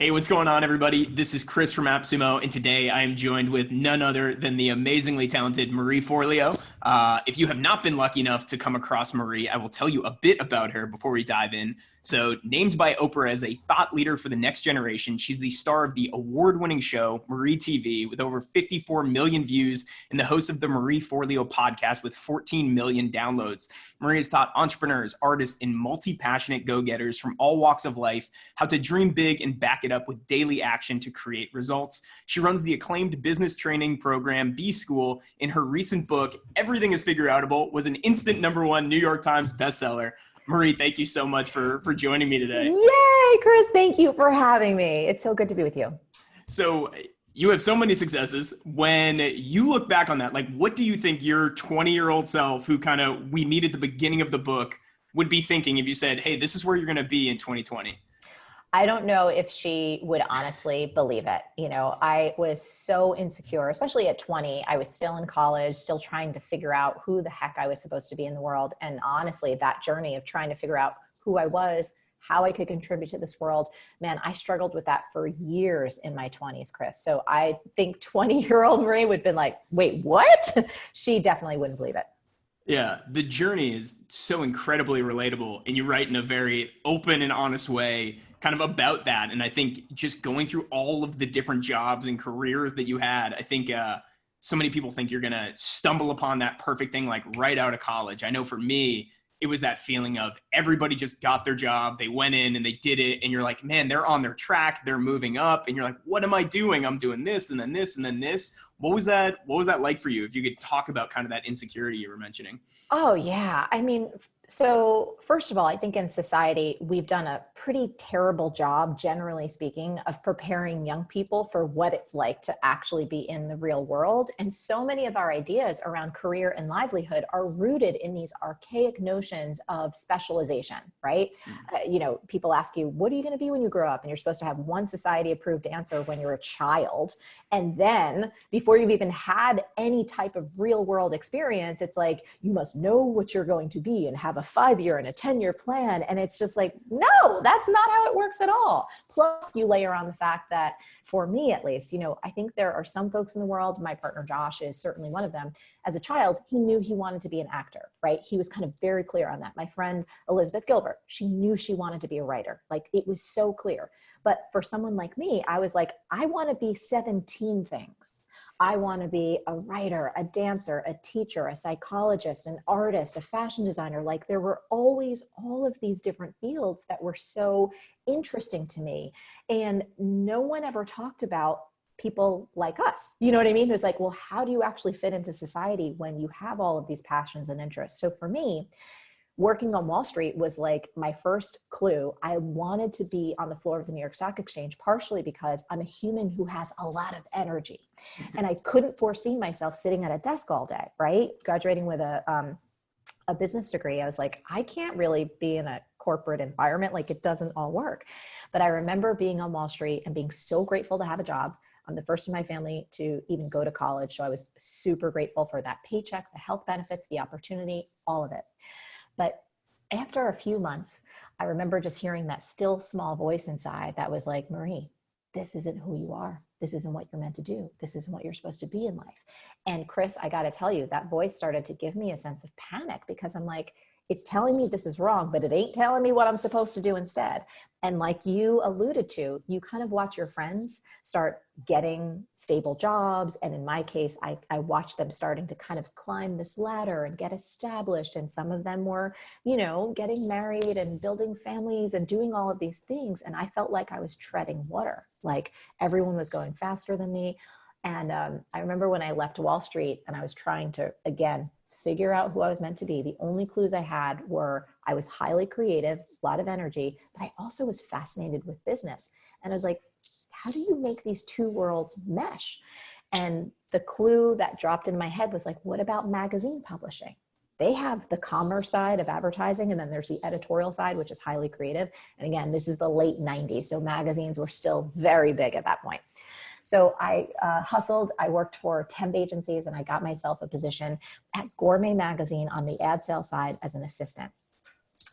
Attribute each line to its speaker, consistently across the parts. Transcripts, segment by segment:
Speaker 1: Hey, what's going on, everybody? This is Chris from AppSumo, and today I am joined with none other than the amazingly talented Marie Forleo. If you have not been lucky enough to come across Marie, I will tell you a bit about her before we dive in. So, named by Oprah as a thought leader for the next generation, she's the star of the award-winning show MarieTV with over 54 million views and the host of the Marie Forleo podcast with 14 million downloads. Marie has taught entrepreneurs, artists, and multi-passionate go-getters from all walks of life how to dream big and back it up with daily action to create results. She runs the acclaimed business training program B School. In her recent book, Everything Is Figureoutable, was an instant #1 New York Times bestseller. Marie, thank you so much for joining me today.
Speaker 2: Yay, Chris. Thank you for having me. It's so good to be with you.
Speaker 1: So you have so many successes. When you look back on that, like, what do you think your 20-year-old self, who we meet at the beginning of the book, would be thinking if you said, hey, this is where you're going to be in 2020?
Speaker 2: I don't know if she would honestly believe it. I was so insecure, especially at 20. I was still in college, still trying to figure out who the heck I was supposed to be in the world. And honestly, that journey of trying to figure out who I was, how I could contribute to this world, man, I struggled with that for years in my 20s, Chris. So I think 20-year-old Marie would have been like, wait, what? She definitely wouldn't believe it.
Speaker 1: Yeah, the journey is so incredibly relatable, and you write in a very open and honest way kind of about that. And I think just going through all of the different jobs and careers that you had, I think so many people think you're going to stumble upon that perfect thing like right out of college. I know for me, it was that feeling of everybody just got their job, they went in and they did it, and you're like, man, they're on their track, they're moving up, and you're like, what am I doing? I'm doing this and then this and then this. What was that like for you? If you could talk about kind of that insecurity you were mentioning.
Speaker 2: Oh, yeah. So first of all, I think in society, we've done a pretty terrible job, generally speaking, of preparing young people for what it's like to actually be in the real world. And so many of our ideas around career and livelihood are rooted in these archaic notions of specialization, right? People ask you, what are you going to be when you grow up? And you're supposed to have one society approved answer when you're a child. And then before you've even had any type of real world experience, it's like, you must know what you're going to be and have a 5-year and a 10-year plan. And it's just like, no, that's not how it works at all. Plus you layer on the fact that, for me at least, I think there are some folks in the world, my partner Josh is certainly one of them. As a child, he knew he wanted to be an actor, right? He was kind of very clear on that. My friend Elizabeth Gilbert, she knew she wanted to be a writer. Like, it was so clear. But for someone like me, I was like, I want to be 17 things. I want to be a writer, a dancer, a teacher, a psychologist, an artist, a fashion designer. Like, there were always all of these different fields that were so interesting to me. And no one ever talked about people like us. You know what I mean? It was like, well, how do you actually fit into society when you have all of these passions and interests? So for me, working on Wall Street was like my first clue. I wanted to be on the floor of the New York Stock Exchange, partially because I'm a human who has a lot of energy. And I couldn't foresee myself sitting at a desk all day, right? Graduating with a business degree, I was like, I can't really be in a corporate environment. Like, it doesn't all work. But I remember being on Wall Street and being so grateful to have a job. I'm the first in my family to even go to college. So I was super grateful for that paycheck, the health benefits, the opportunity, all of it. But after a few months, I remember just hearing that still small voice inside that was like, Marie, this isn't who you are. This isn't what you're meant to do. This isn't what you're supposed to be in life. And Chris, I got to tell you, that voice started to give me a sense of panic, because I'm like, it's telling me this is wrong, but it ain't telling me what I'm supposed to do instead. And like you alluded to, you kind of watch your friends start getting stable jobs. And in my case, I watched them starting to kind of climb this ladder and get established. And some of them were, getting married and building families and doing all of these things. And I felt like I was treading water, like everyone was going faster than me. And I remember when I left Wall Street and I was trying to, again, figure out who I was meant to be. The only clues I had were I was highly creative, a lot of energy, but I also was fascinated with business. And I was like, how do you make these two worlds mesh? And the clue that dropped in my head was like, what about magazine publishing? They have the commerce side of advertising, and then there's the editorial side, which is highly creative. And again, this is the late 90s, so magazines were still very big at that point. So I hustled. I worked for temp agencies, and I got myself a position at Gourmet Magazine on the ad sales side as an assistant.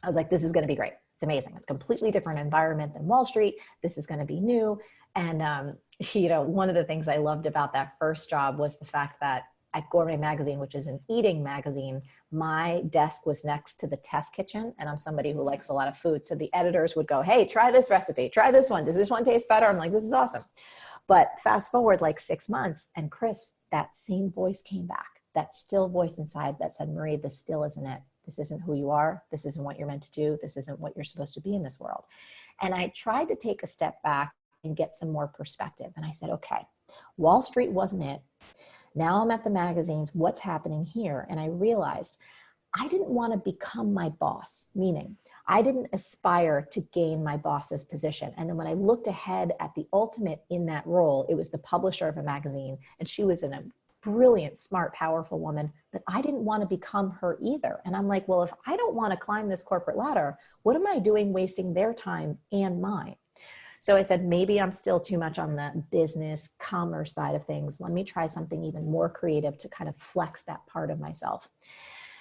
Speaker 2: I was like, this is going to be great. It's amazing. It's a completely different environment than Wall Street. This is going to be new. And, one of the things I loved about that first job was the fact that at Gourmet Magazine, which is an eating magazine, my desk was next to the test kitchen. And I'm somebody who likes a lot of food. So the editors would go, hey, try this recipe, try this one. Does this one taste better? I'm like, this is awesome. But fast forward like 6 months, and Chris, that same voice came back. That still voice inside that said, Marie, this still isn't it. This isn't who you are. This isn't what you're meant to do. This isn't what you're supposed to be in this world. And I tried to take a step back and get some more perspective. And I said, okay, Wall Street wasn't it. Now I'm at the magazines. What's happening here? And I realized I didn't want to become my boss, meaning I didn't aspire to gain my boss's position. And then when I looked ahead at the ultimate in that role, it was the publisher of a magazine. And she was a brilliant, smart, powerful woman, but I didn't want to become her either. And I'm like, well, if I don't want to climb this corporate ladder, what am I doing wasting their time and mine? So I said, maybe I'm still too much on the business commerce side of things. Let me try something even more creative to kind of flex that part of myself.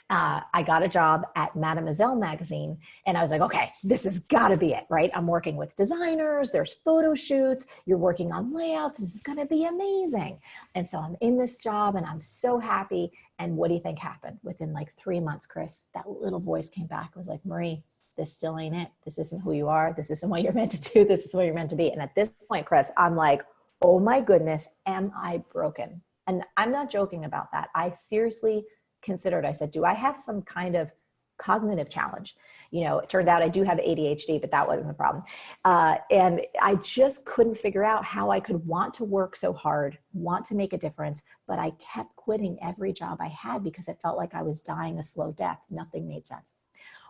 Speaker 2: I got a job at Mademoiselle magazine, and I was like, okay, this has got to be it, right? I'm working with designers, there's photo shoots, you're working on layouts, this is going to be amazing. And so I'm in this job and I'm so happy. And what do you think happened? Within like 3 months, Chris, that little voice came back. It was like, Marie, this still ain't it. This isn't who you are. This isn't what you're meant to do. This is what you're meant to be. And at this point, Chris, I'm like, oh my goodness, am I broken? And I'm not joking about that. I seriously considered, I said, do I have some kind of cognitive challenge? It turned out I do have ADHD, but that wasn't the problem. And I just couldn't figure out how I could want to work so hard, want to make a difference, but I kept quitting every job I had because it felt like I was dying a slow death. Nothing made sense.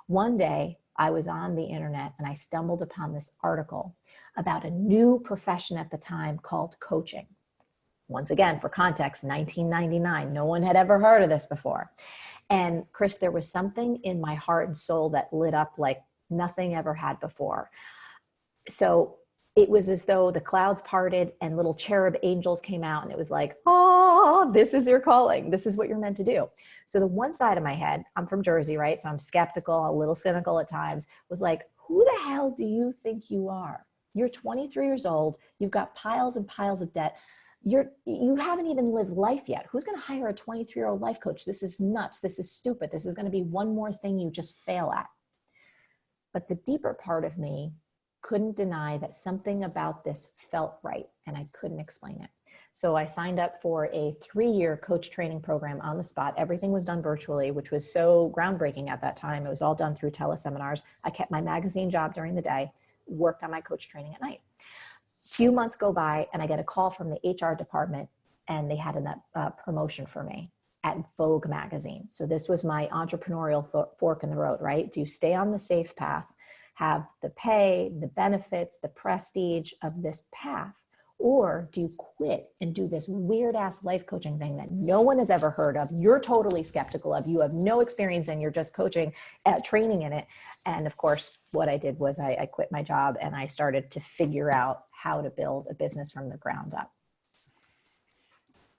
Speaker 2: One day I was on the internet and I stumbled upon this article about a new profession at the time called coaching. Once again, for context, 1999, no one had ever heard of this before. And Chris, there was something in my heart and soul that lit up like nothing ever had before. So it was as though the clouds parted and little cherub angels came out, and it was like, oh, this is your calling. This is what you're meant to do. So the one side of my head, I'm from Jersey, right? So I'm skeptical, a little cynical at times, was like, who the hell do you think you are? You're 23 years old. You've got piles and piles of debt. You haven't even lived life yet. Who's going to hire a 23-year-old life coach? This is nuts. This is stupid. This is going to be one more thing you just fail at. But the deeper part of me couldn't deny that something about this felt right, and I couldn't explain it. So I signed up for a 3-year coach training program on the spot. Everything was done virtually, which was so groundbreaking at that time. It was all done through teleseminars. I kept my magazine job during the day, worked on my coach training at night. Few months go by and I get a call from the HR department, and they had a promotion for me at Vogue magazine. So this was my entrepreneurial fork in the road, right? Do you stay on the safe path, have the pay, the benefits, the prestige of this path, or do you quit and do this weird ass life coaching thing that no one has ever heard of? You're totally skeptical of, you have no experience in, you're just coaching, training in it. And of course, what I did was I quit my job and I started to figure out how to build a business from the ground up.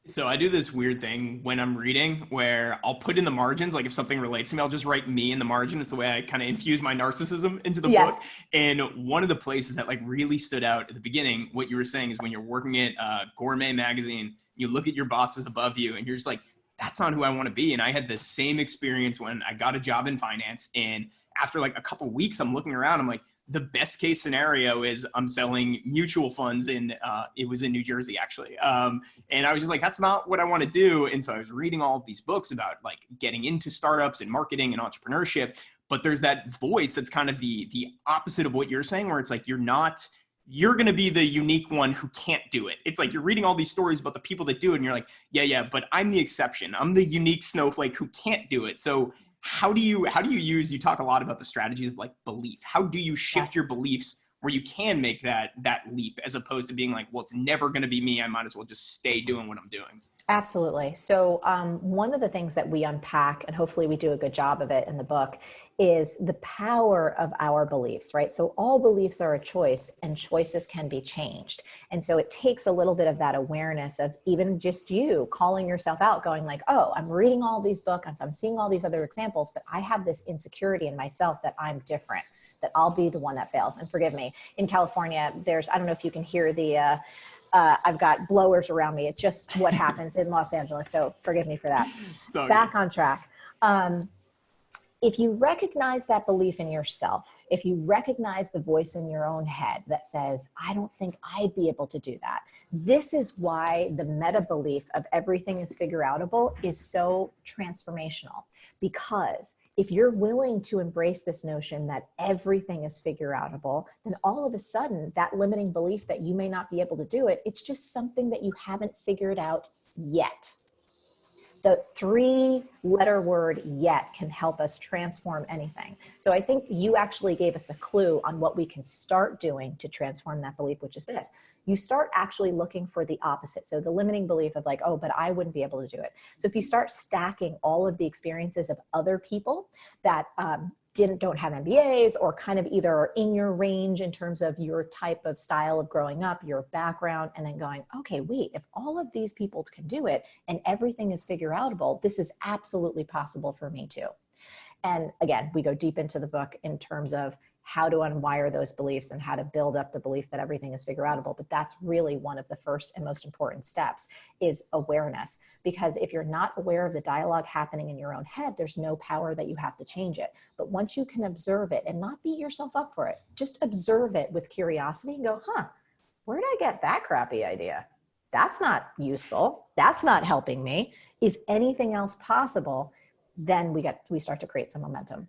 Speaker 1: So I do this weird thing when I'm reading where I'll put in the margins, like if something relates to me, I'll just write me in the margin. It's the way I kind of infuse my narcissism into the book. And one of the places that like really stood out at the beginning, what you were saying is when you're working at Gourmet magazine, you look at your bosses above you and you're just like, that's not who I want to be. And I had the same experience when I got a job in finance. And after like a couple of weeks, I'm looking around, I'm like, the best case scenario is I'm selling mutual funds it was in New Jersey actually. And I was just like, that's not what I want to do. And so I was reading all of these books about like getting into startups and marketing and entrepreneurship, but there's that voice that's kind of the opposite of what you're saying, where it's like, you're going to be the unique one who can't do it. It's like, you're reading all these stories about the people that do it and you're like, yeah, but I'm the exception. I'm the unique snowflake who can't do it. So how do you use, you talk a lot about the strategy of like belief. How do you shift your beliefs where you can make that leap, as opposed to being like, well, it's never going to be me. I might as well just stay doing what I'm doing.
Speaker 2: Absolutely. So one of the things that we unpack, and hopefully we do a good job of it in the book, is the power of our beliefs, right? So all beliefs are a choice, and choices can be changed. And so it takes a little bit of that awareness of even just you calling yourself out, going like, oh, I'm reading all these books, I'm seeing all these other examples, but I have this insecurity in myself that I'm different. that I'll be the one that fails. And forgive me, in California, I don't know if you can hear I've got blowers around me. It's just what happens in Los Angeles. So forgive me for that. Back on track. If you recognize that belief in yourself, if you recognize the voice in your own head that says, I don't think I'd be able to do that. This is why the meta belief of everything is figureoutable is so transformational. Because if you're willing to embrace this notion that everything is figureoutable, then all of a sudden that limiting belief that you may not be able to do it, it's just something that you haven't figured out yet. The 3-letter word yet can help us transform anything. So I think you actually gave us a clue on what we can start doing to transform that belief, which is this. You start actually looking for the opposite. So the limiting belief of like, oh, but I wouldn't be able to do it. So if you start stacking all of the experiences of other people that don't have MBAs or kind of either are in your range in terms of your type of style of growing up, your background, and then going, okay, wait, if all of these people can do it and everything is figureoutable, this is absolutely possible for me too. And again, we go deep into the book in terms of how to unwire those beliefs and how to build up the belief that everything is figureoutable. But that's really one of the first and most important steps is awareness. Because if you're not aware of the dialogue happening in your own head, there's no power that you have to change it. But once you can observe it and not beat yourself up for it, just observe it with curiosity and go, where did I get that crappy idea? That's not useful. That's not helping me. Is anything else possible? Then we start to create some momentum.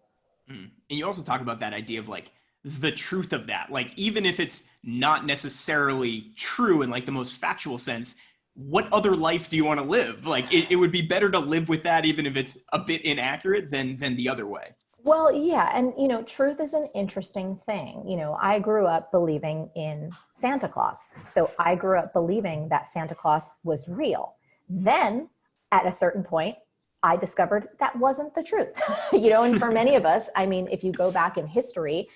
Speaker 1: And you also talk about that idea of like the truth of that. Like, even if it's not necessarily true in like the most factual sense, what other life do you want to live? Like, it would be better to live with that, even if it's a bit inaccurate than the other way.
Speaker 2: Well, yeah. And, truth is an interesting thing. I grew up believing in Santa Claus. So I grew up believing that Santa Claus was real. Then at a certain point, I discovered that wasn't the truth, and for many of us, I mean, if you go back in history,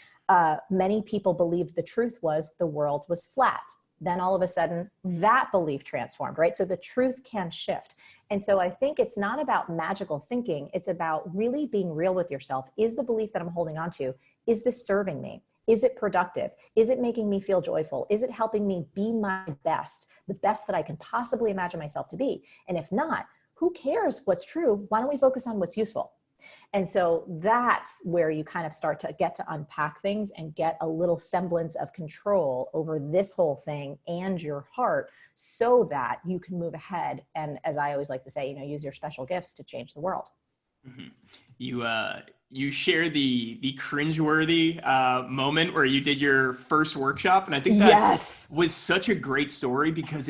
Speaker 2: many people believed the truth was the world was flat. Then all of a sudden that belief transformed, right? So the truth can shift. And so I think it's not about magical thinking. It's about really being real with yourself. Is the belief that I'm holding on to, is this serving me? Is it productive? Is it making me feel joyful? Is it helping me be my best, the best that I can possibly imagine myself to be? And if not, who cares what's true? Why don't we focus on what's useful? And so that's where you kind of start to get to unpack things and get a little semblance of control over this whole thing and your heart so that you can move ahead. And as I always like to say, use your special gifts to change the world.
Speaker 1: Mm-hmm. You share the cringeworthy moment where you did your first workshop. And I think that was such a great story because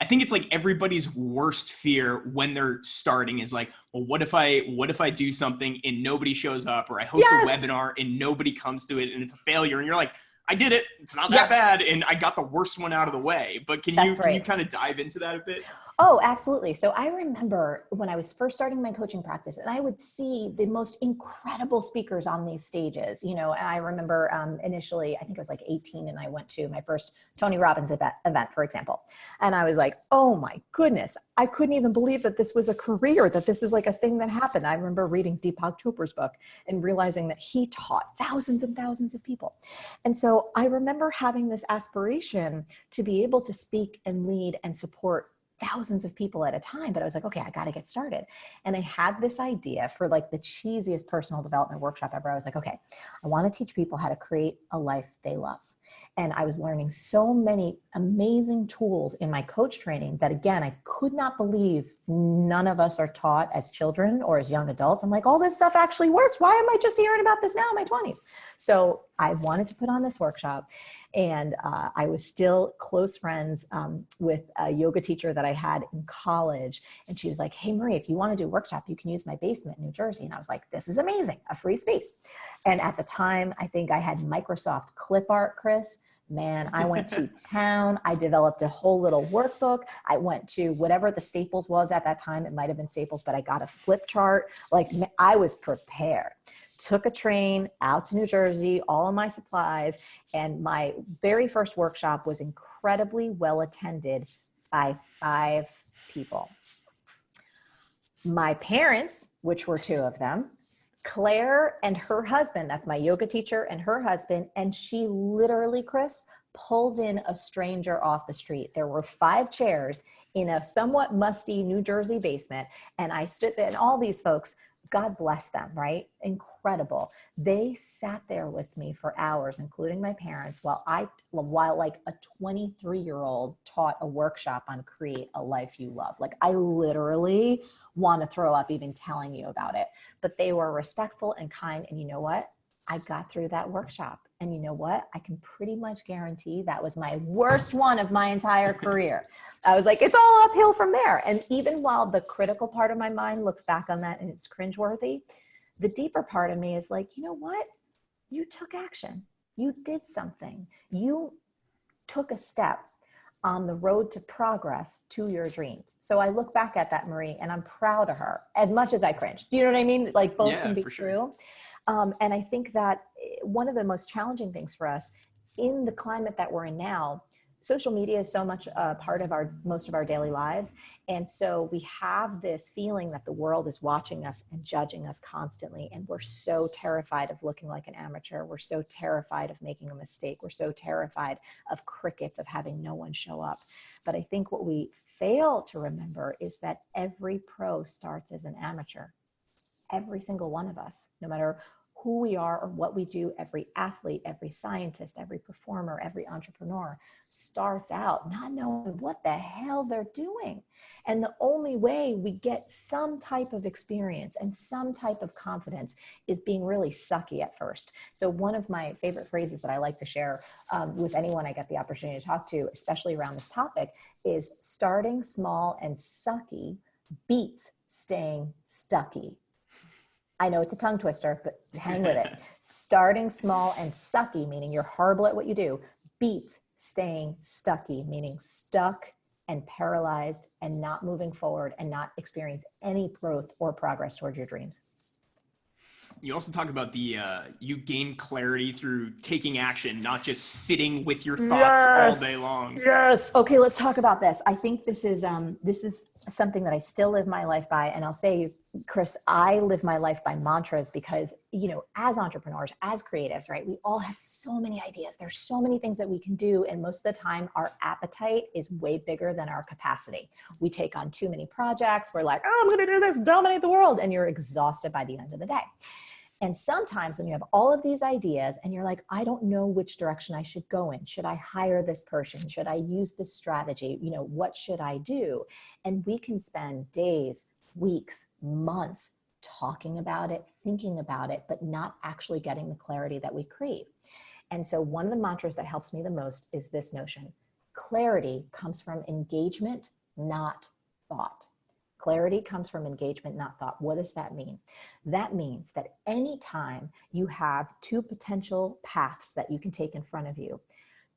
Speaker 1: I think it's like everybody's worst fear when they're starting is like, well, what if I do something and nobody shows up, or I host a webinar and nobody comes to it and it's a failure, and you're like, I did it. It's not that bad. And I got the worst one out of the way. But can you kind of dive into that a bit?
Speaker 2: Oh, absolutely. So I remember when I was first starting my coaching practice and I would see the most incredible speakers on these stages, and I remember initially, I think I was like 18 and I went to my first Tony Robbins event, for example. And I was like, oh my goodness, I couldn't even believe that this was a career, that this is like a thing that happened. I remember reading Deepak Chopra's book and realizing that he taught thousands and thousands of people. And so I remember having this aspiration to be able to speak and lead and support thousands of people at a time. But I was like, okay, I got to get started. And I had this idea for like the cheesiest personal development workshop ever. I was like, okay, I want to teach people how to create a life they love. And I was learning so many amazing tools in my coach training that, again, I could not believe none of us are taught as children or as young adults. I'm like, all this stuff actually works. Why am I just hearing about this now in my 20s? So I wanted to put on this workshop. And I was still close friends with a yoga teacher that I had in college. And she was like, hey, Marie, if you want to do a workshop, you can use my basement in New Jersey. And I was like, this is amazing, a free space. And at the time, I think I had Microsoft clip art, Chris. Man, I went to town. I developed a whole little workbook. I went to whatever the Staples was at that time. It might've been Staples, but I got a flip chart. Like, I was prepared. Took a train out to New Jersey, all of my supplies, and my very first workshop was incredibly well attended by 5 people. My parents, which were 2 of them, Claire and her husband, that's my yoga teacher and her husband, and she literally, Chris, pulled in a stranger off the street. There were 5 chairs in a somewhat musty New Jersey basement, and I stood there, and all these folks, God bless them, right? Incredible. They sat there with me for hours, including my parents, while like a 23-year-old taught a workshop on create a life you love. Like, I literally want to throw up even telling you about it, but they were respectful and kind. And you know what? I got through that workshop. And you know what? I can pretty much guarantee that was my worst one of my entire career. I was like, it's all uphill from there. And even while the critical part of my mind looks back on that and it's cringeworthy, the deeper part of me is like, you know what? You took action. You did something. You took a step on the road to progress to your dreams. So I look back at that, Marie, and I'm proud of her as much as I cringe. Do you know what I mean? Like, both can be true. And I think that one of the most challenging things for us in the climate that we're in now, social media is so much a part of most of our daily lives. And so we have this feeling that the world is watching us and judging us constantly. And we're so terrified of looking like an amateur. We're so terrified of making a mistake. We're so terrified of crickets, of having no one show up. But I think what we fail to remember is that every pro starts as an amateur. Every single one of us, no matter who we are or what we do, every athlete, every scientist, every performer, every entrepreneur starts out not knowing what the hell they're doing. And the only way we get some type of experience and some type of confidence is being really sucky at first. So one of my favorite phrases that I like to share with anyone I get the opportunity to talk to, especially around this topic, is starting small and sucky beats staying stucky. I know it's a tongue twister, but hang with it. Starting small and sucky, meaning you're horrible at what you do, beats staying stucky, meaning stuck and paralyzed and not moving forward and not experience any growth or progress towards your dreams.
Speaker 1: You also talk about you gain clarity through taking action, not just sitting with your thoughts all day long.
Speaker 2: Yes. Okay, let's talk about this. I think this is something that I still live my life by. And I'll say, Chris, I live my life by mantras because, you know, as entrepreneurs, as creatives, right, we all have so many ideas. There's so many things that we can do. And most of the time, our appetite is way bigger than our capacity. We take on too many projects. We're like, oh, I'm going to do this, dominate the world. And you're exhausted by the end of the day. And sometimes when you have all of these ideas and you're like, I don't know which direction I should go in. Should I hire this person? Should I use this strategy? You know, what should I do? And we can spend days, weeks, months talking about it, thinking about it, but not actually getting the clarity that we crave. And so one of the mantras that helps me the most is this notion. Clarity comes from engagement, not thought. Clarity comes from engagement, not thought. What does that mean? That means that anytime you have 2 potential paths that you can take in front of you,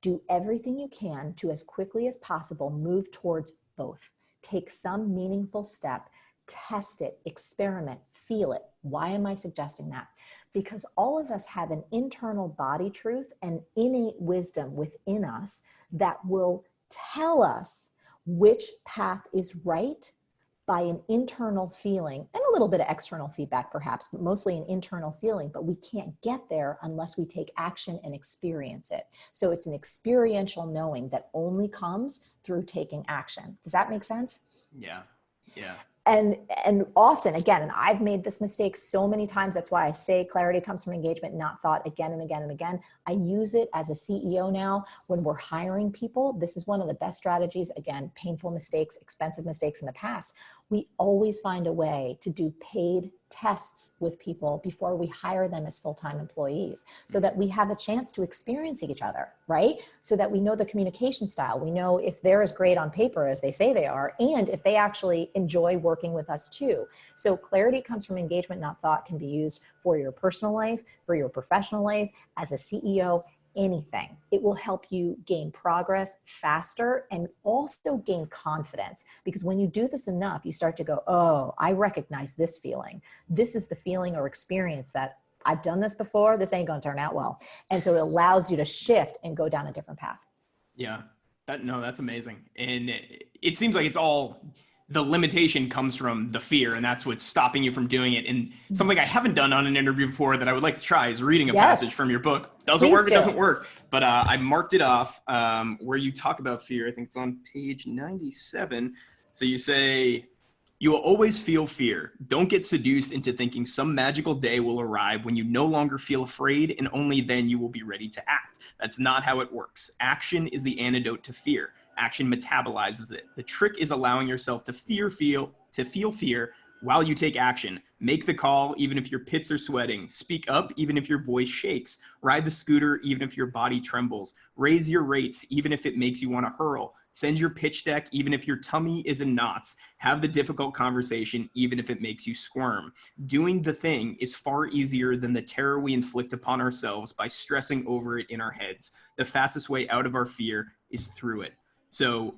Speaker 2: do everything you can to, as quickly as possible, move towards both. Take some meaningful step, test it, experiment, feel it. Why am I suggesting that? Because all of us have an internal body truth and innate wisdom within us that will tell us which path is right by an internal feeling and a little bit of external feedback perhaps, but mostly an internal feeling, but we can't get there unless we take action and experience it. So it's an experiential knowing that only comes through taking action. Does that make sense?
Speaker 1: Yeah. Yeah.
Speaker 2: And often, again, and I've made this mistake so many times. That's why I say clarity comes from engagement, not thought, again and again and again. I use it as a CEO now when we're hiring people. This is one of the best strategies. Again, painful mistakes, expensive mistakes in the past. We always find a way to do paid tests with people before we hire them as full-time employees so that we have a chance to experience each other, right? So that we know the communication style. We know if they're as great on paper as they say they are, and if they actually enjoy working with us too. So clarity comes from engagement, not thought, can be used for your personal life, for your professional life, as a CEO, anything. It will help you gain progress faster and also gain confidence, because when you do this enough, you start to go, oh, I recognize this feeling. This is the feeling or experience that I've done this before. This ain't going to turn out well. And so it allows you to shift and go down a different path.
Speaker 1: Yeah, that's amazing. And it seems like it's all the limitation comes from the fear, and that's what's stopping you from doing it. And something I haven't done on an interview before that I would like to try is reading a passage from your book. Doesn't work, it doesn't work. But I marked it off where you talk about fear. I think it's on page 97. So you say, you will always feel fear. Don't get seduced into thinking some magical day will arrive when you no longer feel afraid, and only then you will be ready to act. That's not how it works. Action is the antidote to fear. Action metabolizes it. The trick is allowing yourself to feel fear while you take action. Make the call even if your pits are sweating. Speak up even if your voice shakes. Ride the scooter even if your body trembles. Raise your rates even if it makes you want to hurl. Send your pitch deck even if your tummy is in knots. Have the difficult conversation even if it makes you squirm. Doing the thing is far easier than the terror we inflict upon ourselves by stressing over it in our heads. The fastest way out of our fear is through it. So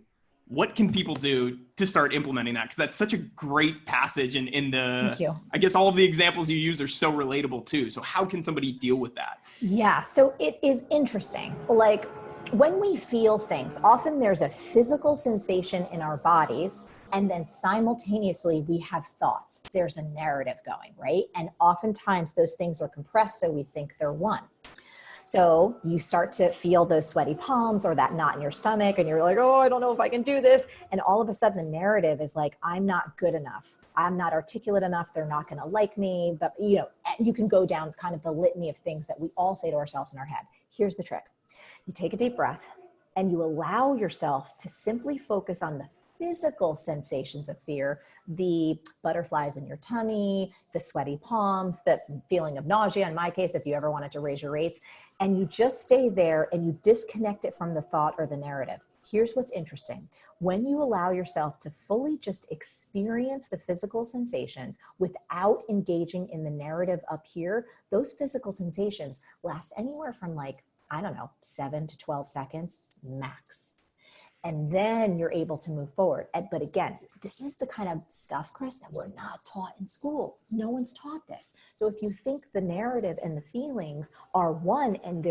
Speaker 1: what can people do to start implementing that? Because that's such a great passage, and
Speaker 2: Thank you.
Speaker 1: I guess all of the examples you use are so relatable too. So how can somebody deal with that?
Speaker 2: Yeah, so it is interesting. Like when we feel things, often there's a physical sensation in our bodies, and then simultaneously we have thoughts. There's a narrative going, right? And oftentimes those things are compressed, so we think they're one. So you start to feel those sweaty palms or that knot in your stomach, and you're like, oh, I don't know if I can do this. And all of a sudden the narrative is like, I'm not good enough. I'm not articulate enough. They're not going to like me. But you can go down kind of the litany of things that we all say to ourselves in our head. Here's the trick. You take a deep breath and you allow yourself to simply focus on the physical sensations of fear, the butterflies in your tummy, the sweaty palms, the feeling of nausea, in my case, if you ever wanted to raise your rates, and you just stay there and you disconnect it from the thought or the narrative. Here's what's interesting. When you allow yourself to fully just experience the physical sensations without engaging in the narrative up here, those physical sensations last anywhere from 7 to 12 seconds max. And then you're able to move forward. But again, this is the kind of stuff, Chris, that we're not taught in school. No one's taught this. So if you think the narrative and the feelings are one and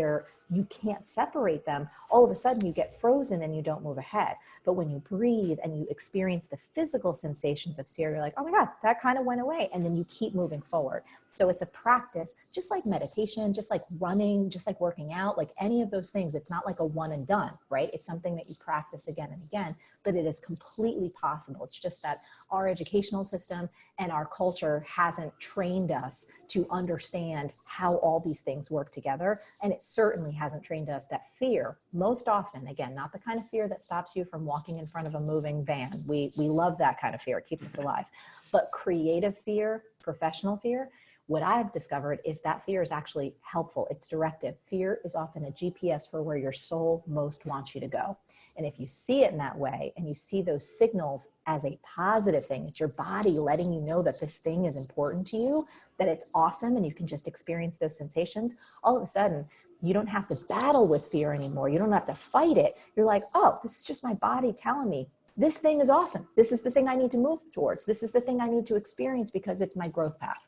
Speaker 2: you can't separate them, all of a sudden you get frozen and you don't move ahead. But when you breathe and you experience the physical sensations of fear, you're like, oh my God, that kind of went away. And then you keep moving forward. So it's a practice, just like meditation, just like running, just like working out, like any of those things. It's not like a one and done, right? It's something that you practice again and again, but it is completely possible. It's just that our educational system and our culture hasn't trained us to understand how all these things work together. And it certainly hasn't trained us that fear, most often, again, not the kind of fear that stops you from walking in front of a moving van. We love that kind of fear. It keeps us alive. But creative fear, professional fear, what I've discovered is that fear is actually helpful. It's directive. Fear is often a GPS for where your soul most wants you to go. And if you see it in that way, and you see those signals as a positive thing, it's your body letting you know that this thing is important to you, that it's awesome, and you can just experience those sensations, all of a sudden, you don't have to battle with fear anymore. You don't have to fight it. You're like, oh, this is just my body telling me this thing is awesome. This is the thing I need to move towards. This is the thing I need to experience because it's my growth path.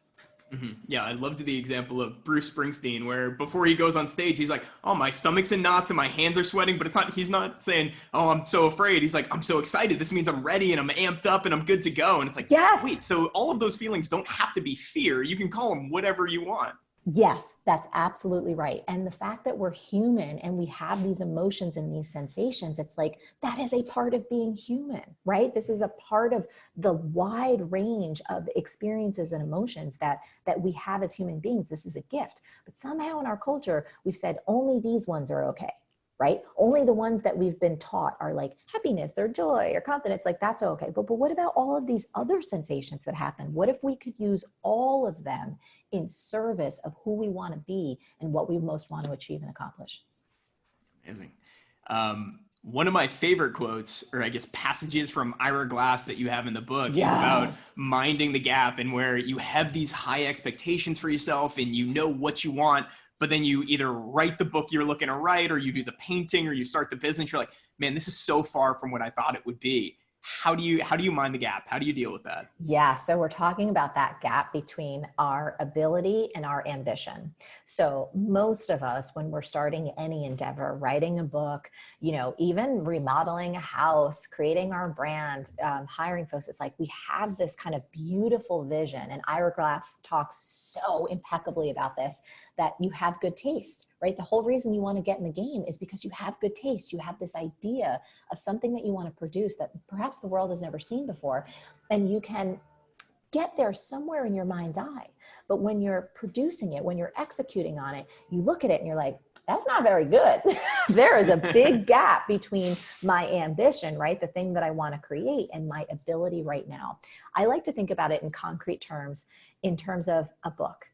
Speaker 1: Mm-hmm. Yeah, I loved the example of Bruce Springsteen, where before he goes on stage, he's like, oh, my stomach's in knots and my hands are sweating, but he's not saying, oh, I'm so afraid. He's like, I'm so excited. This means I'm ready and I'm amped up and I'm good to go. And it's like, yes. Wait, so all of those feelings don't have to be fear. You can call them whatever you want.
Speaker 2: Yes, that's absolutely right. And the fact that we're human and we have these emotions and these sensations, it's like, that is a part of being human, right? This is a part of the wide range of experiences and emotions that we have as human beings. This is a gift. But somehow in our culture, we've said only these ones are okay, right? Only the ones that we've been taught are like happiness or joy or confidence, like that's okay. But what about all of these other sensations that happen? What if we could use all of them in service of who we want to be and what we most want to achieve and accomplish?
Speaker 1: Amazing. One of my favorite quotes, or I guess passages from Ira Glass that you have in the book, is about minding the gap, and where you have these high expectations for yourself and you know what you want, but then you either write the book you're looking to write, or you do the painting, or you start the business. You're like, man, this is so far from what I thought it would be. how do you mind the gap? How do you deal with that?
Speaker 2: Yeah, so we're talking about that gap between our ability and our ambition. So most of us, when we're starting any endeavor, writing a book, even remodeling a house, creating our brand, hiring folks, it's like we have this kind of beautiful vision. And Ira Glass talks so impeccably about this, that you have good taste, right? The whole reason you want to get in the game is because you have good taste. You have this idea of something that you want to produce that perhaps the world has never seen before. And you can get there somewhere in your mind's eye. But when you're producing it, when you're executing on it, you look at it and you're like, that's not very good. There is a big gap between my ambition, right? The thing that I want to create, and my ability right now. I like to think about it in concrete terms, in terms of a book.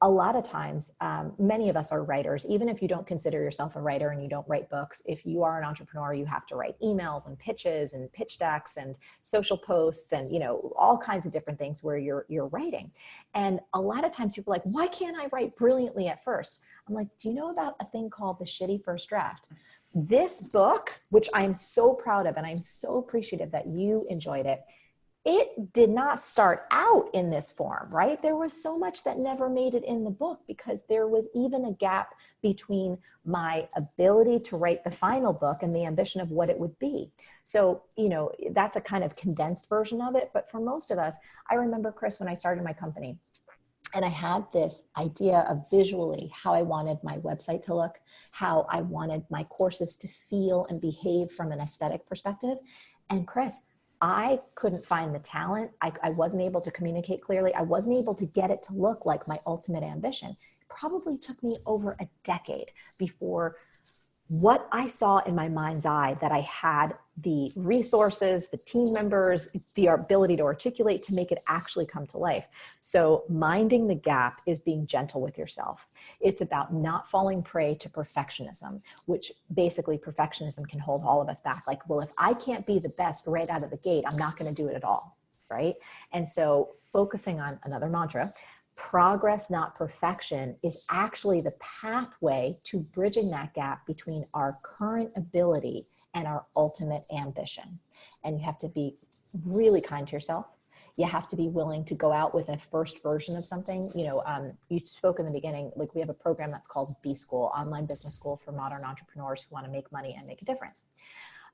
Speaker 2: A lot of times, many of us are writers. Even if you don't consider yourself a writer and you don't write books, if you are an entrepreneur, you have to write emails and pitches and pitch decks and social posts and, all kinds of different things where you're writing. And a lot of times people are like, why can't I write brilliantly at first? I'm like, do you know about a thing called the shitty first draft? This book, which I'm so proud of, and I'm so appreciative that you enjoyed it, it did not start out in this form, right? There was so much that never made it in the book because there was even a gap between my ability to write the final book and the ambition of what it would be. So, that's a kind of condensed version of it. But for most of us, I remember, Chris, when I started my company, and I had this idea of visually how I wanted my website to look, how I wanted my courses to feel and behave from an aesthetic perspective. And Chris, I couldn't find the talent. I wasn't able to communicate clearly. I wasn't able to get it to look like my ultimate ambition. It probably took me over a decade before what I saw in my mind's eye that I had the resources, the team members, the ability to articulate to make it actually come to life. So minding the gap is being gentle with yourself. It's about not falling prey to perfectionism, which basically perfectionism can hold all of us back. Like, well, if I can't be the best right out of the gate, I'm not going to do it at all, right? And so focusing on another mantra, progress, not perfection, is actually the pathway to bridging that gap between our current ability and our ultimate ambition. And you have to be really kind to yourself. You have to be willing to go out with a first version of something. You spoke in the beginning, like we have a program that's called B School, Online Business School for Modern Entrepreneurs who want to make money and make a difference.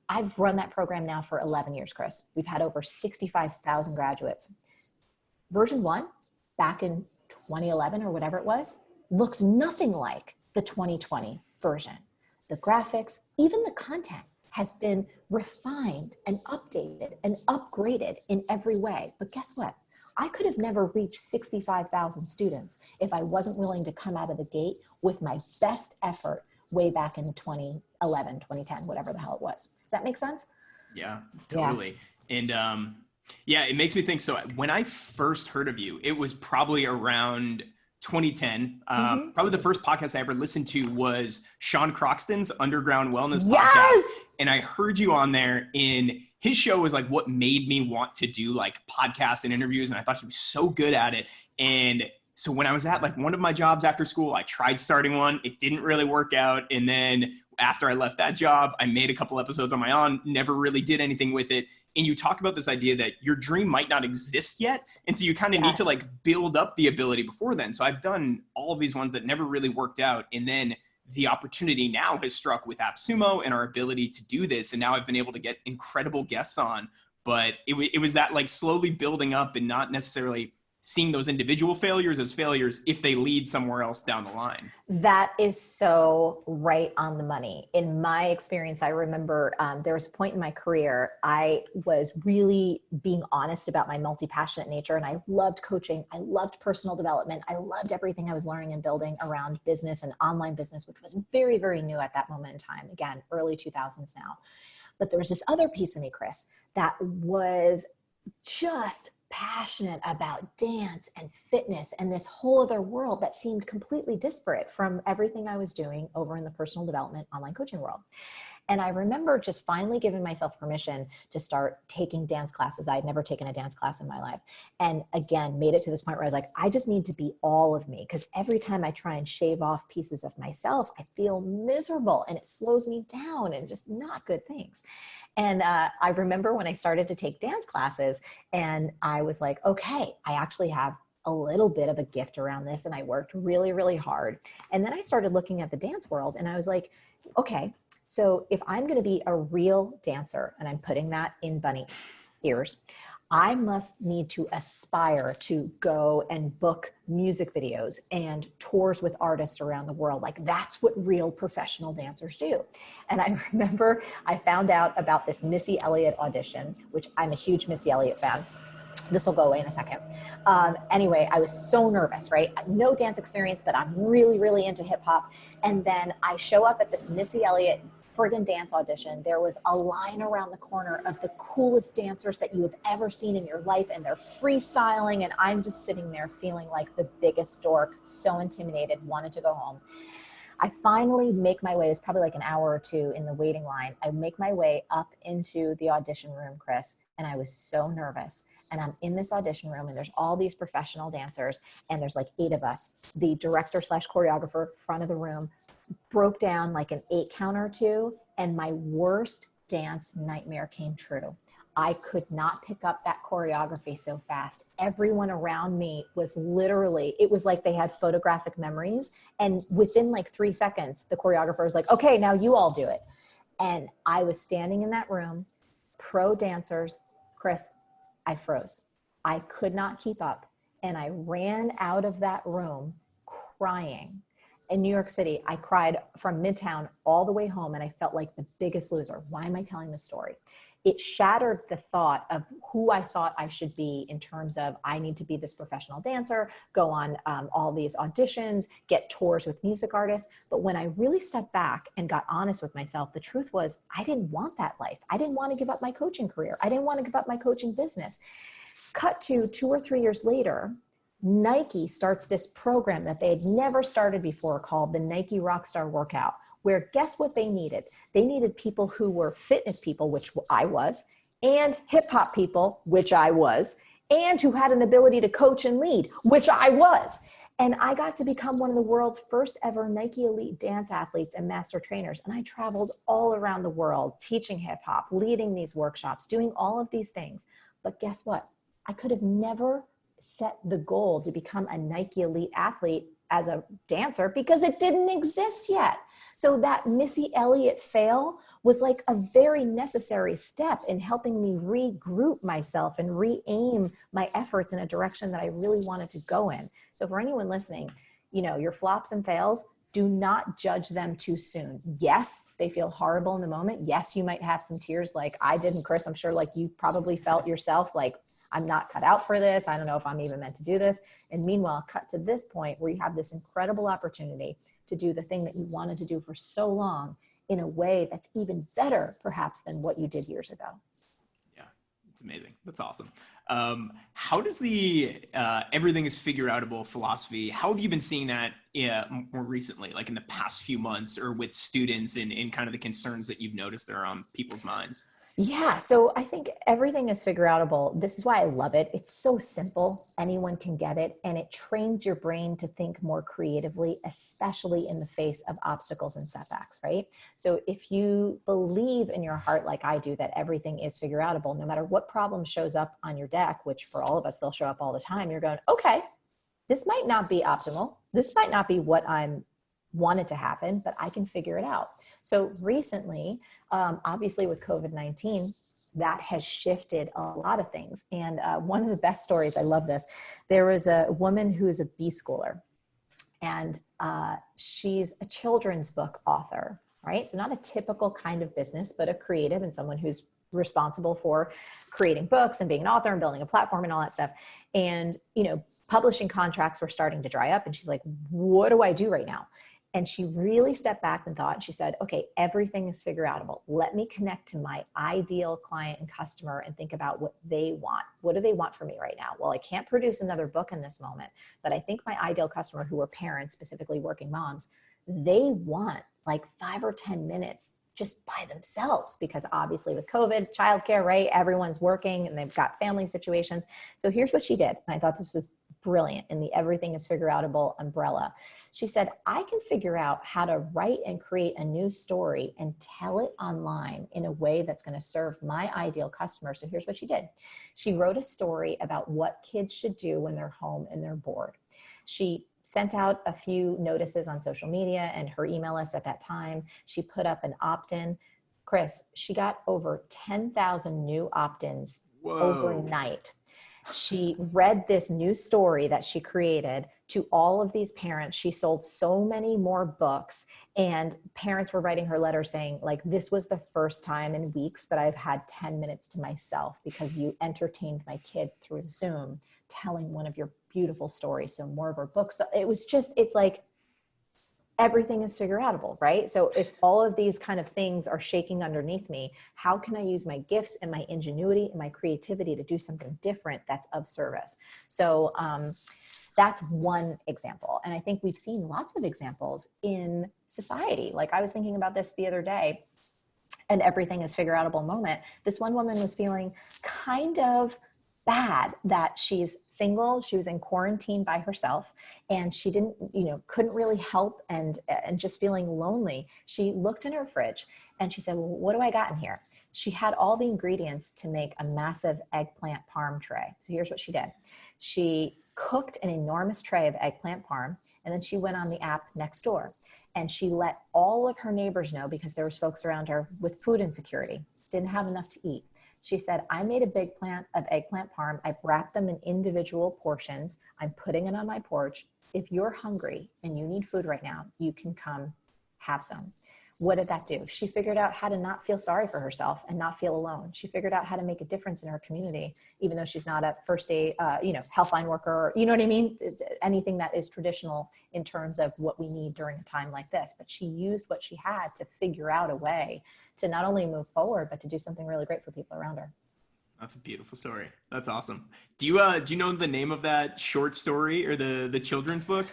Speaker 2: I've run that program now for 11 years, Chris. We've had over 65,000 graduates. Version 1, back in 2011 or whatever it was, looks nothing like the 2020 version. The graphics, even the content has been refined and updated and upgraded in every way. But guess what? I could have never reached 65,000 students if I wasn't willing to come out of the gate with my best effort way back in 2011, 2010, whatever the hell it was. Does that make sense?
Speaker 1: Yeah, totally. Yeah. And yeah, it makes me think. So when I first heard of you, it was probably around 2010. Probably the first podcast I ever listened to was Sean Croxton's Underground Wellness podcast. And I heard you on there, and his show was like what made me want to do like podcasts and interviews. And I thought he was so good at it. And so when I was at like one of my jobs after school, I tried starting one. It didn't really work out. And then after I left that job, I made a couple episodes on my own, never really did anything with it. And you talk about this idea that your dream might not exist yet. And so you kind of need to like build up the ability before then. So I've done all of these ones that never really worked out. And then the opportunity now has struck with AppSumo and our ability to do this. And now I've been able to get incredible guests on. But it was that like slowly building up and not necessarily seeing those individual failures as failures if they lead somewhere else down the line. That is so right on the money. In my experience, I remember there was a point in my career, I was really being honest about my multi-passionate nature, and I loved coaching. I loved personal development. I loved everything I was learning and building around business and online business, which was very, very new at that moment in time. Again, early 2000s now. But there was this other piece of me, Chris, that was just passionate about dance and fitness and this whole other world that seemed completely disparate from everything I was doing over in the personal development online coaching world. And I remember just finally giving myself permission to start taking dance classes. I had never taken a dance class in my life. And again, made it to this point where I was like, I just need to be all of me. Because every time I try and shave off pieces of myself, I feel miserable and it slows me down and just not good things.
Speaker 2: And I remember when I started to take dance classes and I was like, okay, I actually have a little bit of a gift around this. And I worked really, really hard. And then I started looking at the dance world and I was like, okay, so if I'm going to be a real dancer, and I'm putting that in bunny ears, I must need to aspire to go and book music videos and tours with artists around the world. Like that's what real professional dancers do. And I remember I found out about this Missy Elliott audition, which I'm a huge Missy Elliott fan. This will go away in a second. Anyway, I was so nervous, right? No dance experience, but I'm really, really into hip hop. And then I show up at this Missy Elliott friggin' dance audition. There was a line around the corner of the coolest dancers that you have ever seen in your life, and they're freestyling, and I'm just sitting there feeling like the biggest dork, so intimidated, wanted to go home. I finally make my way, it's probably like an hour or two in the waiting line. I make my way up into the audition room, Chris, and I was so nervous. And I'm in this audition room and there's all these professional dancers and there's like 8 of us. The director / choreographer, front of the room, broke down like an 8 count or 2, and my worst dance nightmare came true. I could not pick up that choreography so fast. Everyone around me was literally, it was like they had photographic memories. And within like 3 seconds, the choreographer was like, okay, now you all do it. And I was standing in that room, pro dancers, Chris, I froze. I could not keep up. And I ran out of that room crying. In New York City, I cried from Midtown all the way home and I felt like the biggest loser. Why am I telling this story? It shattered the thought of who I thought I should be in terms of I need to be this professional dancer, go on all these auditions, get tours with music artists. But when I really stepped back and got honest with myself, the truth was I didn't want that life. I didn't want to give up my coaching career. I didn't want to give up my coaching business. Cut to 2 or 3 years later, Nike starts this program that they had never started before called the Nike Rockstar Workout, where guess what they needed? They needed people who were fitness people, which I was, and hip hop people, which I was, and who had an ability to coach and lead, which I was. And I got to become one of the world's first ever Nike Elite dance athletes and master trainers. And I traveled all around the world teaching hip hop, leading these workshops, doing all of these things. But guess what? I could have never set the goal to become a Nike Elite athlete as a dancer because it didn't exist yet. So that Missy Elliott fail was like a very necessary step in helping me regroup myself and re-aim my efforts in a direction that I really wanted to go in. So for anyone listening, you know, your flops and fails, do not judge them too soon. Yes, they feel horrible in the moment. Yes, you might have some tears like I did, and Chris, I'm sure like you probably felt yourself like, I'm not cut out for this. I don't know if I'm even meant to do this. And meanwhile, cut to this point where you have this incredible opportunity to do the thing that you wanted to do for so long in a way that's even better, perhaps, than what you did years ago.
Speaker 1: Yeah, it's amazing. That's awesome. How does the Everything Is Figureoutable philosophy, how have you been seeing that more recently, like in the past few months or with students and kind of the concerns that you've noticed that are on people's minds?
Speaker 2: Yeah, so I think everything is figureoutable. This is why I love it. It's so simple. Anyone can get it. And it trains your brain to think more creatively, especially in the face of obstacles and setbacks, right? So if you believe in your heart, like I do, that everything is figureoutable, no matter what problem shows up on your deck, which for all of us, they'll show up all the time, you're going, okay, this might not be optimal. This might not be what I'm wanted to happen, but I can figure it out. So recently, obviously with COVID-19, that has shifted a lot of things. And one of the best stories, I love this, there was a woman who is a B schooler and she's a children's book author, right? So not a typical kind of business, but a creative and someone who's responsible for creating books and being an author and building a platform and all that stuff. And, you know, publishing contracts were starting to dry up and she's like, what do I do right now? And she really stepped back and thought, she said, okay, everything is figureoutable. Let me connect to my ideal client and customer and think about what they want. What do they want from me right now? Well, I can't produce another book in this moment, but I think my ideal customer, who are parents, specifically working moms, they want like 5 or 10 minutes just by themselves, because obviously with COVID, childcare, right? Everyone's working and they've got family situations. So here's what she did. And I thought this was brilliant in the Everything Is Figureoutable umbrella. She said, I can figure out how to write and create a new story and tell it online in a way that's going to serve my ideal customer. So here's what she did. She wrote a story about what kids should do when they're home and they're bored. She sent out a few notices on social media and her email list at that time. She put up an opt-in. Chris, she got over 10,000 new opt-ins overnight. She read this new story that she created to all of these parents. She sold so many more books, and parents were writing her letters saying, like, this was the first time in weeks that I've had 10 minutes to myself because you entertained my kid through Zoom telling one of your beautiful stories. So more of her books. So it was just, it's like, everything is figureoutable, right? So if all of these kind of things are shaking underneath me, how can I use my gifts and my ingenuity and my creativity to do something different that's of service? So that's one example. And I think we've seen lots of examples in society. Like I was thinking about this the other day, and Everything Is Figureoutable moment. This one woman was feeling kind of bad that she's single. She was in quarantine by herself and she didn't, couldn't really help and just feeling lonely. She looked in her fridge and she said, well, what do I got in here? She had all the ingredients to make a massive eggplant parm tray. So here's what she did. She cooked an enormous tray of eggplant parm, and then she went on the app Nextdoor and she let all of her neighbors know, because there was folks around her with food insecurity, didn't have enough to eat. She said, I made a big plant of eggplant parm. I've wrapped them in individual portions. I'm putting it on my porch. If you're hungry and you need food right now, you can come have some. What did that do? She figured out how to not feel sorry for herself and not feel alone. She figured out how to make a difference in her community, even though she's not a first aid, healthline worker, you know what I mean? It's anything that is traditional in terms of what we need during a time like this. But she used what she had to figure out a way to not only move forward, but to do something really great for people around her.
Speaker 1: That's a beautiful story. That's awesome. Do you know the name of that short story or the children's book?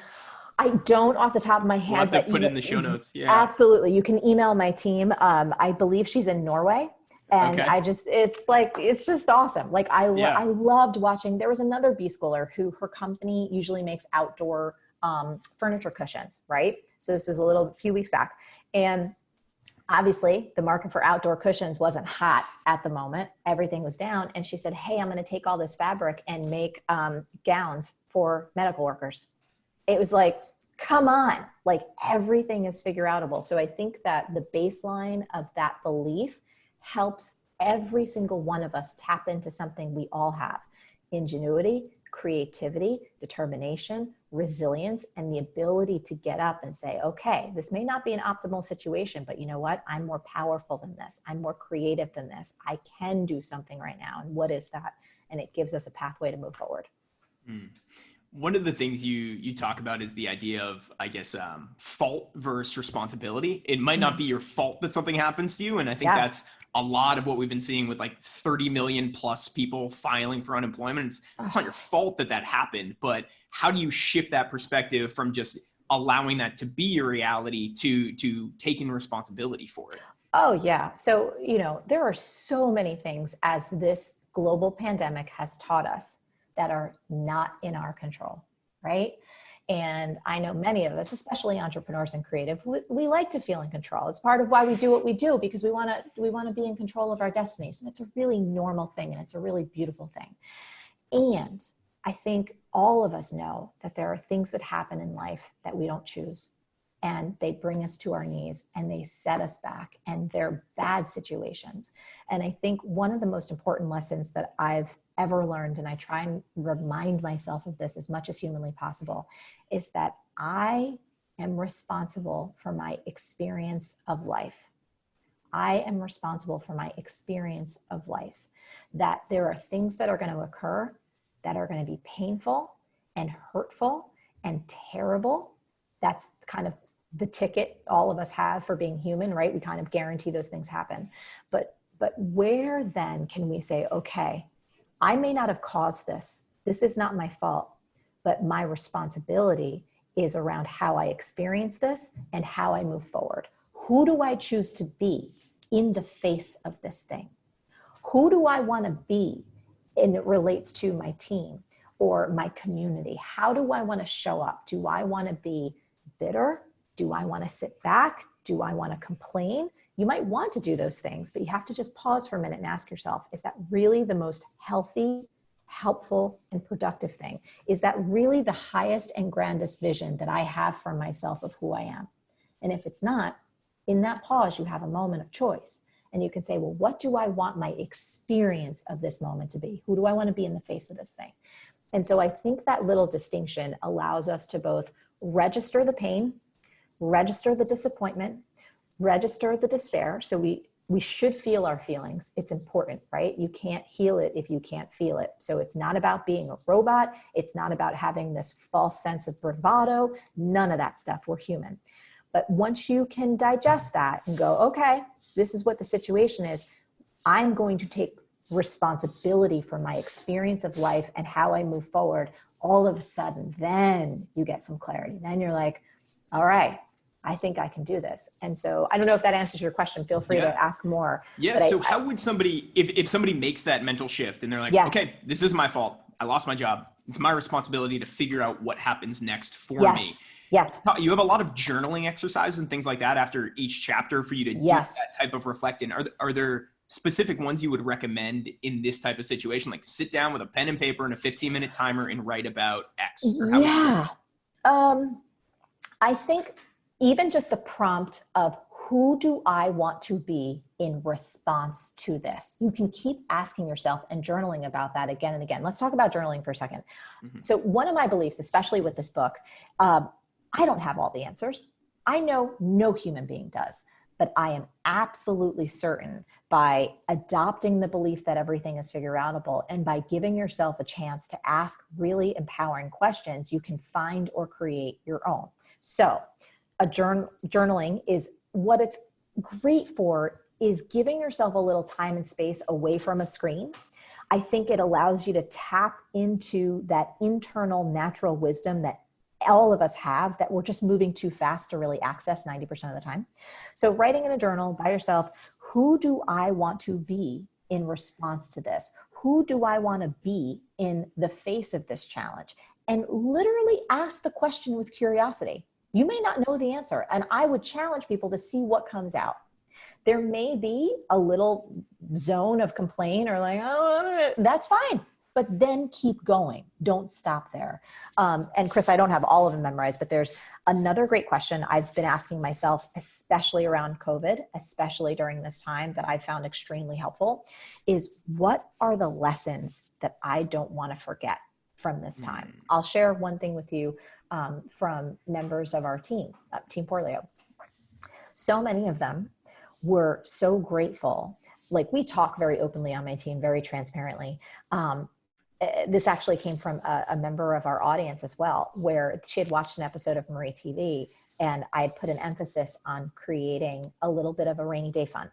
Speaker 2: I don't off the top of my head.
Speaker 1: We'll have to put it in the show notes. Yeah,
Speaker 2: absolutely. You can email my team. I believe she's in Norway. And okay. It's just awesome. Like I loved watching. There was another B schooler who her company usually makes outdoor furniture cushions, right? So this is a few weeks back. And obviously the market for outdoor cushions wasn't hot at the moment. Everything was down. And she said, hey, I'm going to take all this fabric and make gowns for medical workers. It was like, come on, like everything is figureoutable. So I think that the baseline of that belief helps every single one of us tap into something we all have: ingenuity, creativity, determination, resilience, and the ability to get up and say, okay, this may not be an optimal situation, but you know what? I'm more powerful than this. I'm more creative than this. I can do something right now. And what is that? And it gives us a pathway to move forward.
Speaker 1: Mm. One of the things you talk about is the idea of, I guess, fault versus responsibility. It might not be your fault that something happens to you. And I think that's a lot of what we've been seeing with like 30 million plus people filing for unemployment. It's not your fault that happened, but how do you shift that perspective from just allowing that to be your reality to taking responsibility for it?
Speaker 2: Oh, yeah. So, there are so many things as this global pandemic has taught us that are not in our control, right? And I know many of us, especially entrepreneurs and creative, we like to feel in control. It's part of why we do what we do, because we want to be in control of our destinies. And it's a really normal thing, and it's a really beautiful thing. And I think all of us know that there are things that happen in life that we don't choose, and they bring us to our knees and they set us back, and they're bad situations. And I think one of the most important lessons that I've ever learned, and I try and remind myself of this as much as humanly possible, is that I am responsible for my experience of life. I am responsible for my experience of life. That there are things that are going to occur that are going to be painful and hurtful and terrible. That's kind of the ticket all of us have for being human, right? We kind of guarantee those things happen. But where then can we say, okay, I may not have caused this. This is not my fault, but my responsibility is around how I experience this and how I move forward. Who do I choose to be in the face of this thing? Who do I want to be and it relates to my team or my community? How do I want to show up? Do I want to be bitter? Do I want to sit back? Do I want to complain? You might want to do those things, but you have to just pause for a minute and ask yourself, is that really the most healthy, helpful, and productive thing? Is that really the highest and grandest vision that I have for myself of who I am? And if it's not, in that pause, you have a moment of choice. And you can say, well, what do I want my experience of this moment to be? Who do I want to be in the face of this thing? And so I think that little distinction allows us to both register the pain, register the disappointment, register the despair. So we should feel our feelings. It's important, right? You can't heal it if you can't feel it. So it's not about being a robot. It's not about having this false sense of bravado. None of that stuff. We're human. But once you can digest that and go, okay, this is what the situation is, I'm going to take responsibility for my experience of life and how I move forward, all of a sudden, then you get some clarity. Then you're like, all right, I think I can do this. And so I don't know if that answers your question. Feel free to ask more.
Speaker 1: Yeah. So how would somebody, if somebody makes that mental shift and they're like, okay, this is my fault. I lost my job. It's my responsibility to figure out what happens next for me.
Speaker 2: Yes.
Speaker 1: You have a lot of journaling exercises and things like that after each chapter for you to do that type of reflecting. Are there specific ones you would recommend in this type of situation? Like sit down with a pen and paper and a 15-minute timer and write about X?
Speaker 2: I think even just the prompt of who do I want to be in response to this? You can keep asking yourself and journaling about that again and again. Let's talk about journaling for a second. So one of my beliefs, especially with this book, I don't have all the answers. I know no human being does, but I am absolutely certain by adopting the belief that everything is figureoutable and by giving yourself a chance to ask really empowering questions, you can find or create your own. So journaling is what it's great for is giving yourself a little time and space away from a screen. I think it allows you to tap into that internal natural wisdom that all of us have that we're just moving too fast to really access 90% of the time. So writing in a journal by yourself, who do I want to be in response to this? Who do I want to be in the face of this challenge? And literally ask the question with curiosity. You may not know the answer, and I would challenge people to see what comes out. There may be a little zone of complaint or like, oh, that's fine. But then keep going. Don't stop there. And Chris, I don't have all of them memorized, but there's another great question I've been asking myself, especially around COVID, especially during this time that I found extremely helpful, is what are the lessons that I don't want to forget from this time? I'll share one thing with you from members of our team, Team Forleo. So many of them were so grateful. Like we talk very openly on my team, very transparently. This actually came from a member of our audience as well, where she had watched an episode of MarieTV and I had put an emphasis on creating a little bit of a rainy day fund.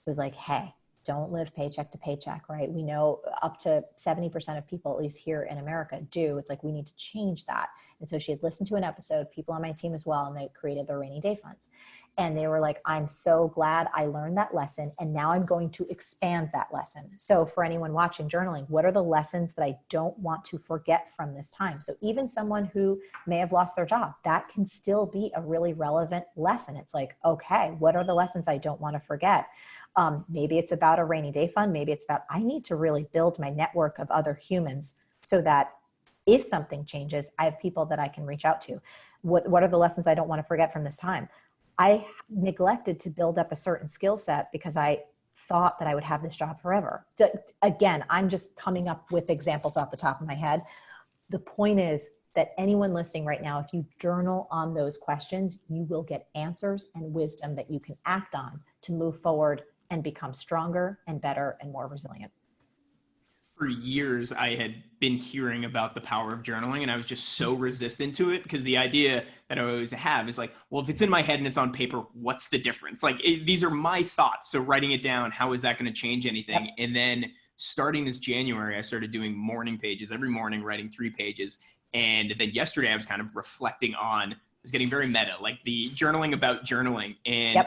Speaker 2: It was like, hey, don't live paycheck to paycheck, right? We know up to 70% of people, at least here in America, do. It's like, we need to change that. And so she had listened to an episode, people on my team as well, and they created their rainy day funds. And they were like, I'm so glad I learned that lesson. And now I'm going to expand that lesson. So for anyone watching journaling, what are the lessons that I don't want to forget from this time? So even someone who may have lost their job, that can still be a really relevant lesson. It's like, okay, what are the lessons I don't want to forget? Maybe it's about a rainy day fund. Maybe it's about, I need to really build my network of other humans so that if something changes, I have people that I can reach out to. What are the lessons I don't want to forget from this time? I neglected to build up a certain skill set because I thought that I would have this job forever. Again, I'm just coming up with examples off the top of my head. The point is that anyone listening right now, if you journal on those questions, you will get answers and wisdom that you can act on to move forward and become stronger and better and more resilient.
Speaker 1: For years, I had been hearing about the power of journaling, and I was just so resistant to it because the idea that I always have is like, well, if it's in my head and it's on paper, what's the difference? Like, these are my thoughts. So writing it down, how is that going to change anything? Yep. And then starting this January, I started doing morning pages every morning, writing 3 pages. And then yesterday I was kind of reflecting on, I was getting very meta, like the journaling about journaling. And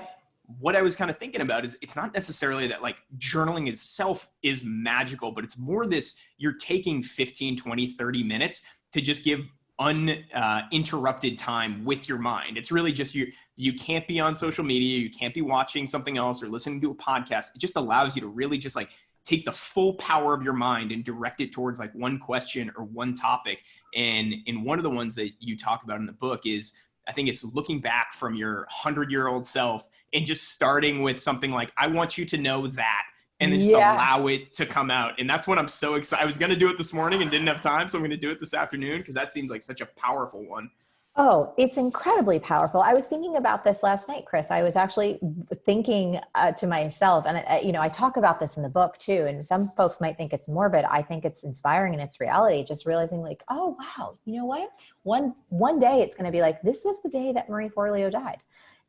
Speaker 1: what I was kind of thinking about is it's not necessarily that like journaling itself is magical, but it's more this, you're taking 15, 20, 30 minutes to just give uninterrupted time with your mind. It's really just you can't be on social media, you can't be watching something else or listening to a podcast. It just allows you to really just like take the full power of your mind and direct it towards like one question or one topic. And one of the ones that you talk about in the book is, I think it's looking back from your 100-year-old self and just starting with something like, I want you to know that, and then just allow it to come out. And that's what I'm so excited. I was going to do it this morning and didn't have time, so I'm going to do it this afternoon because that seems like such a powerful one.
Speaker 2: Oh, it's incredibly powerful. I was thinking about this last night, Chris. I was actually thinking to myself, and I talk about this in the book too. And some folks might think it's morbid. I think it's inspiring and it's reality. Just realizing like, oh, wow, you know what? One day it's going to be like, this was the day that Marie Forleo died.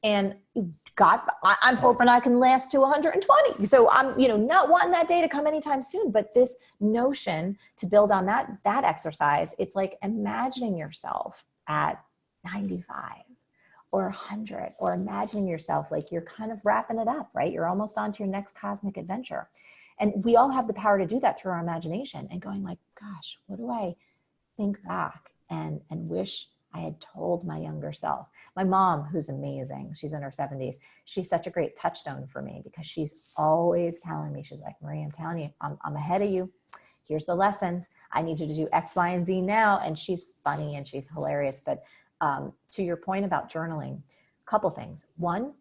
Speaker 2: And God, I'm hoping I can last to 120. So I'm, not wanting that day to come anytime soon, but this notion to build on that exercise, it's like imagining yourself at 95 or 100, or imagining yourself like you're kind of wrapping it up, right? You're almost on to your next cosmic adventure. And we all have the power to do that through our imagination and going like, gosh, what do I think back and wish I had told my younger self? My mom, who's amazing, she's in her 70s. She's such a great touchstone for me because she's always telling me, she's like, Marie, I'm telling you, I'm ahead of you. Here's the lessons. I need you to do X, Y, and Z now. And she's funny and she's hilarious. But to your point about journaling, a couple things. One,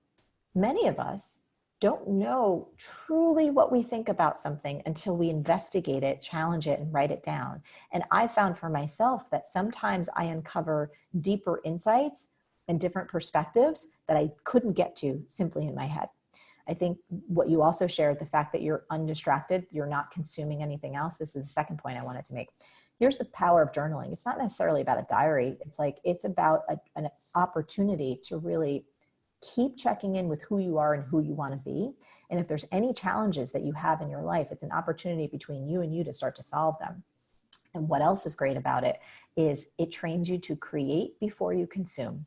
Speaker 2: many of us don't know truly what we think about something until we investigate it, challenge it, and write it down. And I found for myself that sometimes I uncover deeper insights and different perspectives that I couldn't get to simply in my head. I think what you also shared, the fact that you're undistracted, you're not consuming anything else. This is the second point I wanted to make. Here's the power of journaling. It's not necessarily about a diary. It's about an opportunity to really keep checking in with who you are and who you want to be. And if there's any challenges that you have in your life, it's an opportunity between you and you to start to solve them. And what else is great about it is it trains you to create before you consume.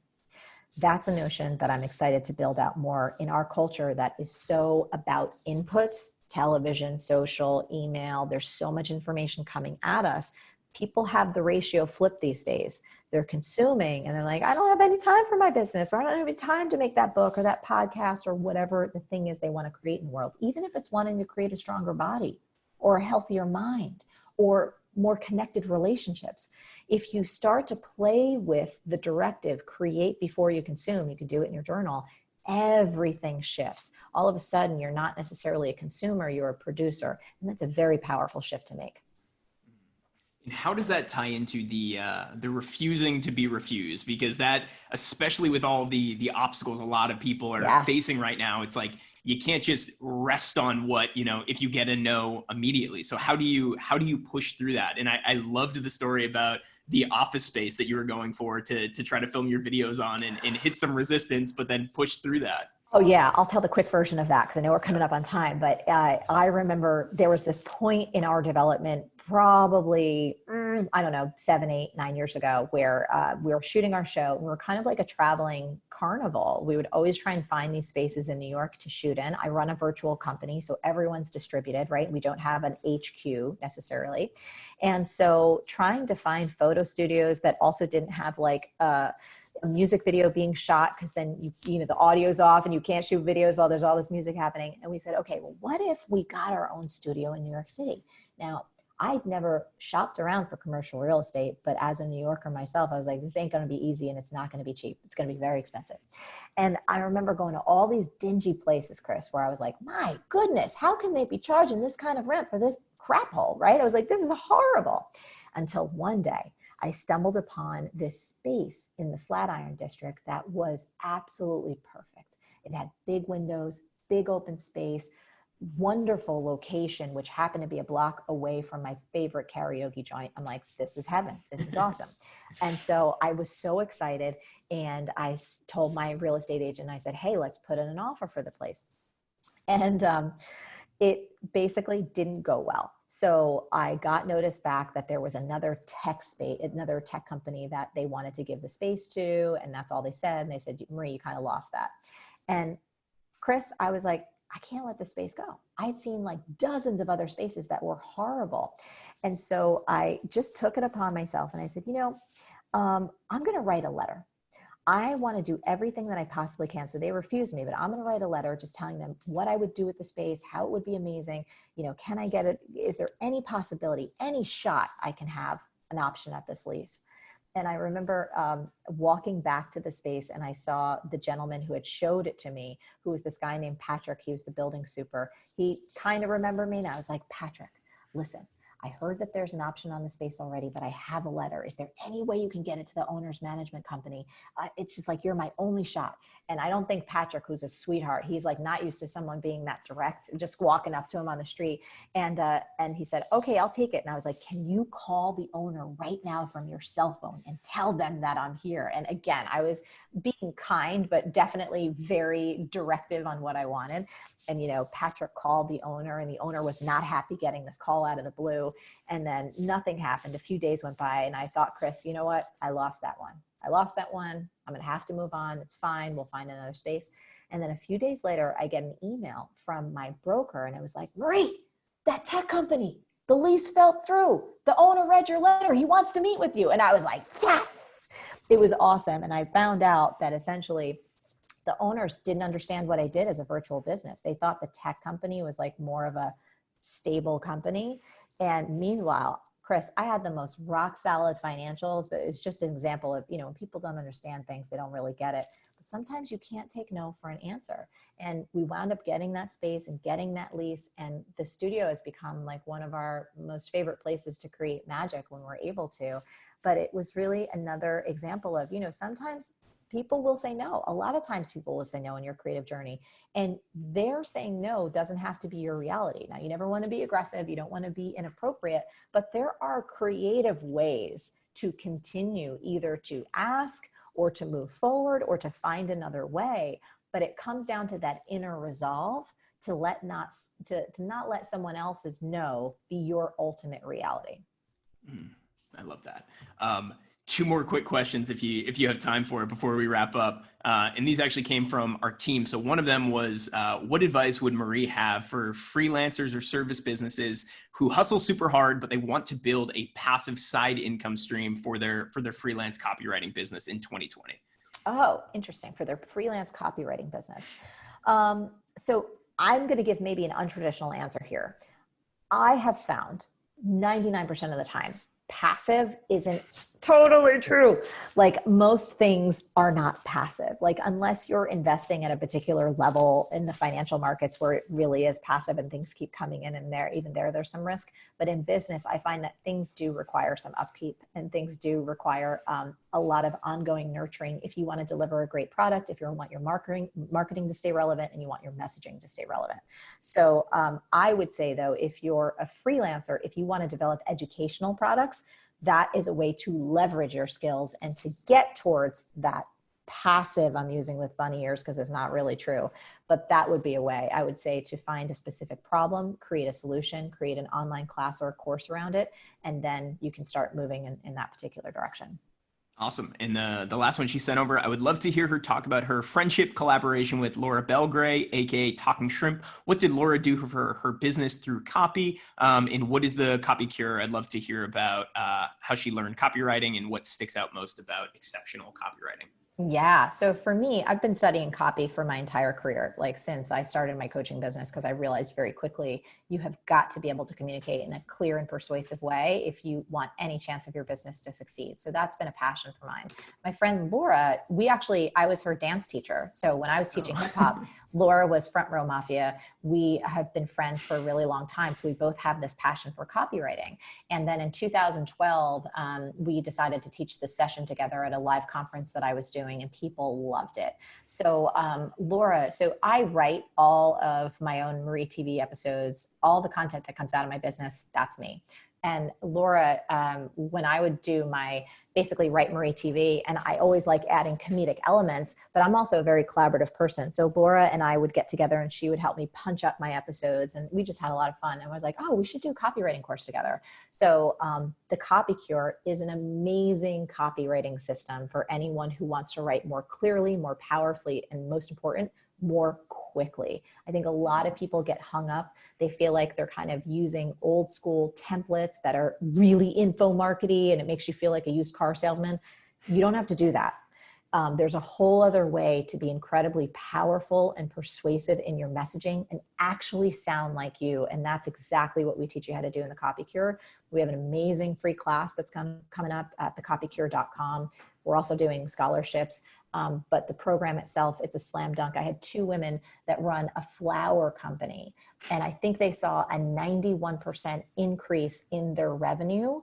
Speaker 2: That's a notion that I'm excited to build out more in our culture that is so about inputs, television, social, email. There's so much information coming at us. People have the ratio flipped these days. They're consuming and they're like, I don't have any time for my business, or I don't have any time to make that book or that podcast or whatever the thing is they want to create in the world, even if it's wanting to create a stronger body or a healthier mind or more connected relationships. If you start to play with the directive, create before you consume, you can do it in your journal, everything shifts. All of a sudden, you're not necessarily a consumer, you're a producer. And that's a very powerful shift to make.
Speaker 1: And how does that tie into the refusing to be refused? Because that, especially with all the obstacles a lot of people are facing right now, it's like you can't just rest on what, if you get a no immediately. So how do you push through that? And I loved the story about the office space that you were going for to try to film your videos on and hit some resistance, but then push through that.
Speaker 2: Oh yeah, I'll tell the quick version of that because I know we're coming up on time. But I remember there was this point in our development, probably, 7, 8, 9 years ago, where we were shooting our show. We were kind of like a traveling carnival. We would always try and find these spaces in New York to shoot in. I run a virtual company, so everyone's distributed, right? We don't have an HQ necessarily. And so trying to find photo studios that also didn't have like a music video being shot, because then the audio's off and you can't shoot videos while there's all this music happening. And we said, okay, well, what if we got our own studio in New York City? Now, I'd never shopped around for commercial real estate, but as a New Yorker myself, I was like, this ain't going to be easy and it's not going to be cheap. It's going to be very expensive. And I remember going to all these dingy places, Chris, where I was like, my goodness, how can they be charging this kind of rent for this crap hole, right? I was like, this is horrible. Until one day, I stumbled upon this space in the Flatiron District that was absolutely perfect. It had big windows, big open space, wonderful location, which happened to be a block away from my favorite karaoke joint. I'm like, this is heaven. This is awesome. And so I was so excited. And I told my real estate agent, I said, hey, let's put in an offer for the place. And it basically didn't go well. So I got notice back that there was another tech company that they wanted to give the space to. And that's all they said. And they said, Marie, you kind of lost that. And Chris, I was like, I can't let this space go. I had seen like dozens of other spaces that were horrible. And so I just took it upon myself and I said, I'm going to write a letter. I want to do everything that I possibly can. So they refused me, but I'm going to write a letter just telling them what I would do with the space, how it would be amazing. You know, can I get it? Is there any possibility, any shot I can have an option at this lease? And I remember walking back to the space, and I saw the gentleman who had showed it to me, who was this guy named Patrick. He was the building super. He kind of remembered me, and I was like, Patrick, listen, I heard that there's an option on the space already, but I have a letter. Is there any way you can get it to the owner's management company? It's just like, you're my only shot. And I don't think Patrick, who's a sweetheart, he's like not used to someone being that direct, just walking up to him on the street. And he said, okay, I'll take it. And I was like, can you call the owner right now from your cell phone and tell them that I'm here? And again, I was being kind, but definitely very directive on what I wanted. And, you know, Patrick called the owner, and the owner was not happy getting this call out of the blue. And then nothing happened. A few days went by, and I thought, Chris, you know what? I lost that one. I'm going to have to move on. It's fine. We'll find another space. And then a few days later, I get an email from my broker, and it was like, Marie, that tech company, the lease fell through. The owner read your letter. He wants to meet with you. And I was like, yes, it was awesome. And I found out that essentially the owners didn't understand what I did as a virtual business. They thought the tech company was like more of a stable company. And meanwhile, Chris, I had the most rock solid financials, but it's just an example of, you know, when people don't understand things, they don't really get it. But sometimes you can't take no for an answer. And we wound up getting that space and getting that lease. And the studio has become like one of our most favorite places to create magic when we're able to. But it was really another example of, you know, sometimes people will say no. A lot of times people will say no in your creative journey, and their saying no doesn't have to be your reality. Now, you never want to be aggressive. You don't want to be inappropriate, but there are creative ways to continue either to ask or to move forward or to find another way. But it comes down to that inner resolve to not let someone else's no be your ultimate reality.
Speaker 1: I love that. Two more quick questions if you have time for it before we wrap up. And these actually came from our team. So one of them was, what advice would Marie have for freelancers or service businesses who hustle super hard, but they want to build a passive side income stream for their freelance copywriting business in 2020?
Speaker 2: Oh, interesting. For their freelance copywriting business. So I'm going to give maybe an untraditional answer here. I have found 99% of the time, passive isn't totally true. Like most things are not passive. Like unless you're investing at a particular level in the financial markets where it really is passive and things keep coming in and there's some risk. But in business, I find that things do require some upkeep and things do require a lot of ongoing nurturing if you want to deliver a great product, if you want your marketing to stay relevant and you want your messaging to stay relevant. So I would say though, if you're a freelancer, if you want to develop educational products, that is a way to leverage your skills and to get towards that passive, I'm using with bunny ears because it's not really true, but that would be a way. I would say to find a specific problem, create a solution, create an online class or a course around it, and then you can start moving in that particular direction.
Speaker 1: Awesome. And the last one she sent over, I would love to hear her talk about her friendship collaboration with Laura Belgray, aka Talking Shrimp. What did Laura do for her business through copy? And what is the copy cure? I'd love to hear about how she learned copywriting and what sticks out most about exceptional copywriting.
Speaker 2: Yeah. So for me, I've been studying copy for my entire career, like since I started my coaching business, because I realized very quickly you have got to be able to communicate in a clear and persuasive way if you want any chance of your business to succeed. So that's been a passion for mine. My friend Laura, I was her dance teacher. So when I was teaching hip hop, Laura was Front Row Mafia. We have been friends for a really long time. So we both have this passion for copywriting. And then in 2012, we decided to teach this session together at a live conference that I was doing, and people loved it. So Laura, so I write all of my own MarieTV episodes, all the content that comes out of my business, that's me. And Laura, when I would do basically write MarieTV, and I always like adding comedic elements, but I'm also a very collaborative person. So Laura and I would get together and she would help me punch up my episodes, and we just had a lot of fun. And I was like, oh, we should do a copywriting course together. So the Copy Cure is an amazing copywriting system for anyone who wants to write more clearly, more powerfully, and most important, more quickly. I think a lot of people get hung up. They feel like they're kind of using old school templates that are really info markety, and it makes you feel like a used car salesman. You don't have to do that. There's a whole other way to be incredibly powerful and persuasive in your messaging and actually sound like you. And that's exactly what we teach you how to do in the Copy Cure. We have an amazing free class that's coming up at thecopycure.com. We're also doing scholarships. But the program itself, it's a slam dunk. I had 2 women that run a flower company, and I think they saw a 91% increase in their revenue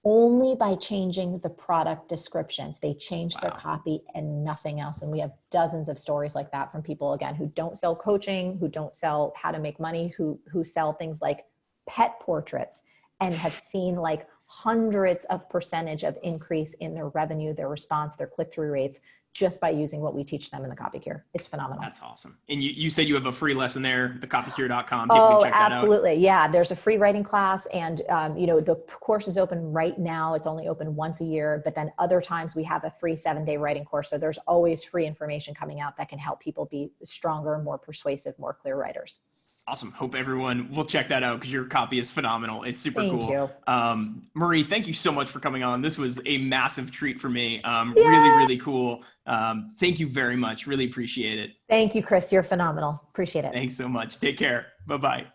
Speaker 2: only by changing the product descriptions. They changed their copy and nothing else. And we have dozens of stories like that from people, again, who don't sell coaching, who don't sell how to make money, who sell things like pet portraits, and have seen like hundreds of percentage of increase in their revenue, their response, their click-through rates, just by using what we teach them in the Copy Cure. It's phenomenal.
Speaker 1: That's awesome. And you said you have a free lesson there, thecopycure.com. People can check that out.
Speaker 2: Absolutely. Yeah. There's a free writing class, and, the course is open right now. It's only open once a year, but then other times we have a free 7-day writing course. So there's always free information coming out that can help people be stronger, more persuasive, more clear writers.
Speaker 1: Awesome. Hope everyone will check that out because your copy is phenomenal. It's super cool.
Speaker 2: Thank you.
Speaker 1: Marie, thank you so much for coming on. This was a massive treat for me. Really, really cool. Thank you very much. Really appreciate it.
Speaker 2: Thank you, Chris. You're phenomenal. Appreciate it.
Speaker 1: Thanks so much. Take care. Bye-bye.